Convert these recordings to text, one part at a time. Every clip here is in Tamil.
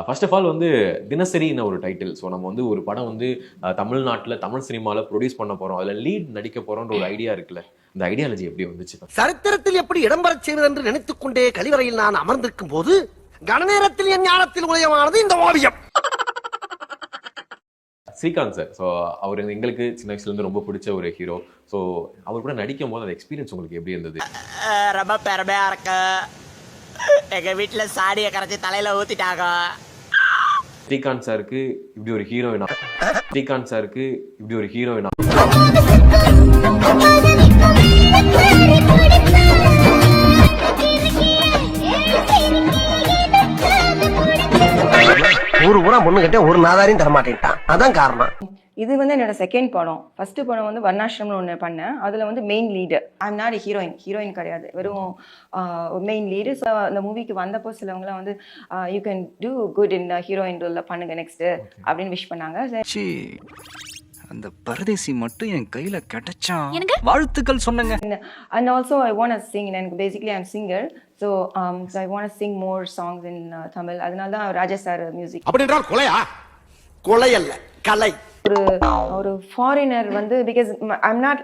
ஃபர்ஸ்ட் ஆஃப் ஆல் வந்து தினசரின்னு ஒரு டைட்டில். ஸோ நம்ம வந்து ஒரு படம் வந்து தமிழ்நாட்டில் தமிழ் சினிமாவில் ப்ரொடியூஸ் பண்ண போகிறோம், அதில் லீட் நடிக்க போகிறோன்ற ஒரு ஐடியா இருக்குல்ல, இந்த ஐடியாலஜி எப்படி வந்துச்சு? சரித்திரத்தில் எப்படி இடம்பெறச் செய்வது என்று நினைத்துக் கொண்டே கழிவறையில் நான் அமர்ந்திருக்கும் போது கணநேரத்தில் என் ஞானத்தில் உதயமானது இந்த ஓவியம். ஸ்ரீகாந்த் சார், ஸோ அவர் எங்களுக்கு சின்ன வயசுலேருந்து ரொம்ப பிடிச்ச ஒரு ஹீரோ. ஸோ அவர் கூட நடிக்கும் போது அந்த எக்ஸ்பீரியன்ஸ் உங்களுக்கு எப்படி இருந்தது? ரொம்ப பெருமையா இருக்கு. எங்க வீட்டுல சாடியை கரைச்சி தலையில ஊத்திட்டாங்க. ஸ்ரீகாந்த் சாருக்கு இப்படி ஒரு ஹீரோயினா, ஸ்ரீகாந்த் சாருக்கு இப்படி ஒரு ஹீரோயினா ஒரு ஊரா பொண்ணு கிட்ட ஒரு நாதாரையும் தரமாட்டேன்ட்டான். அதான் காரணம். இது வந்து என்னோட செகண்ட் படம். ஃபர்ஸ்ட் படம் வந்து வர்ணாசிரமம்னு ஒன்று பண்ணேன். அதில் வந்து main lead. I'm not heroine கிடையாது, வெறும் மெயின் லீடு. ஸோ அந்த மூவிக்கு வந்தப்போ சிலவங்களாம் வந்து you can do good in heroine ரோலில் பண்ணுங்க நெக்ஸ்ட்டு அப்படின்னு விஷ் பண்ணாங்க. அந்த பரதேசி மட்டும் என் கையில கிடைச்சா வாழ்த்துக்கள் சொன்னங்க. And also I want to sing. எனக்கு basically I am singer. So I want to sing more songs in Tamil. அதனால தான் ராஜா சார் மியூசிக். அப்படி என்றால் கொலையா? கொலை அல்ல, கலை. ஒரு ஃபாரினர் வந்து because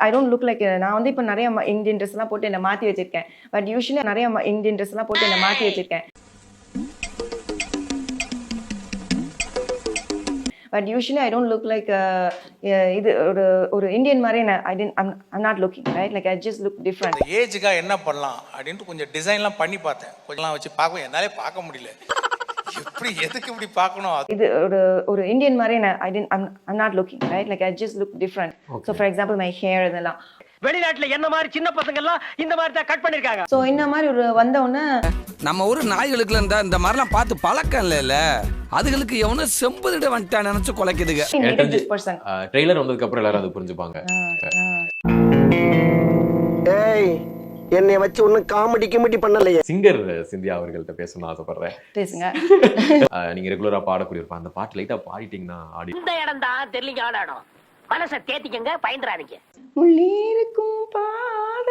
I don't look like. நான் வந்து இப்போ நிறைய இந்தியன் ட்ரெஸ் எல்லாம் போட்டு என்னை மாற்றி வச்சிருக்கேன். பட் யூஸ்வலி நிறைய இந்தியன் ட்ரெஸ் எல்லாம் போட்டு என்னை மாற்றி வச்சிருக்கேன். But usually I don't look like இது ஒரு இந்தியன் மாதிரி. I'm not looking right, like I just look different. ஏஜுக்காக என்ன பண்ணலாம் அப்படின்ட்டு கொஞ்சம் டிசைன்லாம் பண்ணி பார்த்தேன். கொஞ்சம்லாம் வச்சு பார்க்க என்னாலே பார்க்க முடியல. எப்படி எதுக்கு இப்படி பார்க்கணும்? இது ஒரு இந்தியன் மாதிரி. I'm not looking right, like I just look different. So for example my hair இதெல்லாம் வெளிநாட்டுல என்ன மாதிரி சின்ன பசங்க எல்லாம் இந்த மாதிரி தான் கட் பண்ணிருக்காங்க. ஸோ இந்த மாதிரி ஒரு வந்த உடனே நம்ம ஊர் நாய்களுக்குல இருந்தா இந்த மாதிரிலாம் பார்த்து பழக்கம் இல்ல, அதுகளுக்கு எவனோ செம்புதிட வந்துட்டான் நினைச்சு குலைக்குதுங்க. ட்ரெய்லர் வந்ததுக்கு அப்புறம் எல்லாரும் அது புரிஞ்சுப்பாங்க. ஏய், என்னைய வச்சு ஒன்னும் காமெடி கிமெடி பண்ணலையே. சிங்கர் சிந்தியா அவர்கள்ட்ட பேசணும்னு ஆசைப்படுறேன். பேசுங்க. நீங்க ரெகுலரா பாடக்கூடிய அந்த பாட்டு லைட்டா பாடிட்டீங்கன்னா ஆடி. இந்த இடம் தான் தெரியல ஆடாடும். மனசை தேத்திக்கங்க, பயந்துறாதீங்க. முள்ளீருக்கும் பாத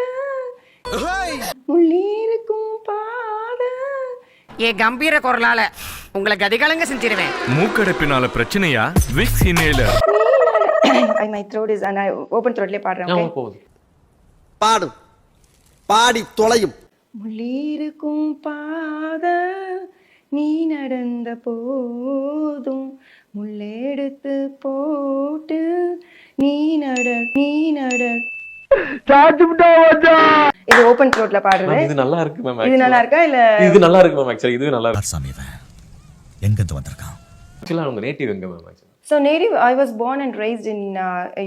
முள்ளீருக்கும் பாத என் கம்பீர குரலால உங்களை கதிகலங்க செஞ்சிருவேன். மூக்கடைப்பினால பிரச்சனையா? Vicks inhaler. my throat is and I open throatலயே பாடுறேன். போகுது. பாடு, பாடி தொலையும். முள்ளீருக்கும் பாத நீ நடந்த போதும் முள்ளெடுத்து போட்டு நீ நட இது ஓபன் த்ரோட்ல பாடுறது. இது நல்லா இருக்கு மேம். இது நல்லா இருக்கா இல்ல? இது நல்லா இருக்கு மேம். ஆக்சுவலி இது நல்லா இருக்கு. சாமி எங்க இருந்து வந்திருக்கான்? ஆக்சுவலா உங்க நேட்டிவ் எங்க ma'am? Actually So native, I was born and raised in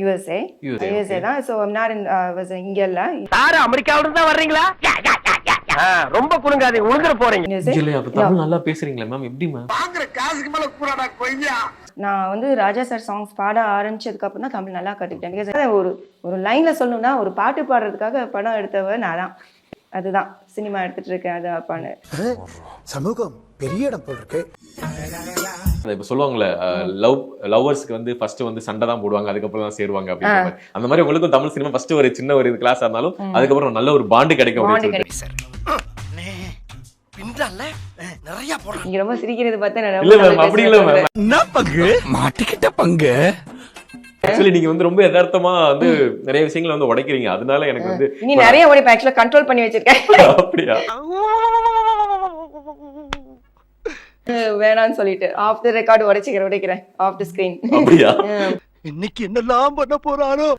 USA. USA தான். So I'm not in was இங்க இல்ல. சார் அமெரிக்காவுல இருந்து தான் வர்றீங்களா? ரொம்ப குலுங்காதீங்க, உழுந்துற போறீங்க. இல்ல அப்ப தமிழ் நல்லா பேசுறீங்களா மேம்? எப்படி மேம்? வாங்குற காசுக்கு மேல கூறாடா கொய்யா. நான் வந்து ராஜா சார் சாங்ஸ் பாட ஆரம்பிச்சதுக்கு அப்புறம் தான் தமிழ் நல்லா கத்துக்கிட்டேன். பிகாஸ் ஒரு லைன்ல சொல்லணும்னா ஒரு பாட்டு பாடுறதுக்காக படம் எடுத்தவ நான் தான். அதுதான் சினிமா எடுத்துட்டு இருக்கேன். அது அப்பான்னு சமூகம் பெரிய இடம் போல் இருக்கு. இப்ப சொல்லுவாங்கல்ல, லவ்வர்ஸ்க்கு வந்து ஃபர்ஸ்ட் வந்து சண்டை தான் போடுவாங்க, அதுக்கப்புறம் தான் சேருவாங்க அப்படின்ற மாதிரி. அந்த மாதிரி உங்களுக்கும் தமிழ் சினிமா ஃபர்ஸ்ட் ஒரு சின்ன ஒரு கிளாஸ் இருந்தாலும் அதுக்கப்புறம் நல்ல ஒரு பாண்டு கிடைக்கும் அப்படின்னு சொல்லிட்டு. நிறைய போடுறேன். நீங்க ரொம்ப சிரிக்கிறது பார்த்தா இல்ல மேம், அப்படி இல்ல மேம். என்ன பங்கு மாட்டிக்கிட்ட பங்கு. ஆக்சுவலி நீங்க வந்து ரொம்ப யதார்த்தமா வந்து நிறைய விஷயங்களை வந்து உடைக்கிறீங்க. அதனால எனக்கு வந்து நீ நிறைய உடைப்ப ஆக்சுவலா கண்ட்ரோல் பண்ணி வச்சிருக்கேன். அப்படியா? வேணான்னு சொல்லிட்டு ஆஃப் தி ரெக்கார்ட் உடைக்கிறேன் ஆஃப் தி ஸ்கிரீன். அப்படியா? இன்னைக்கு என்னெல்லாம் பண்ண போறாரோ.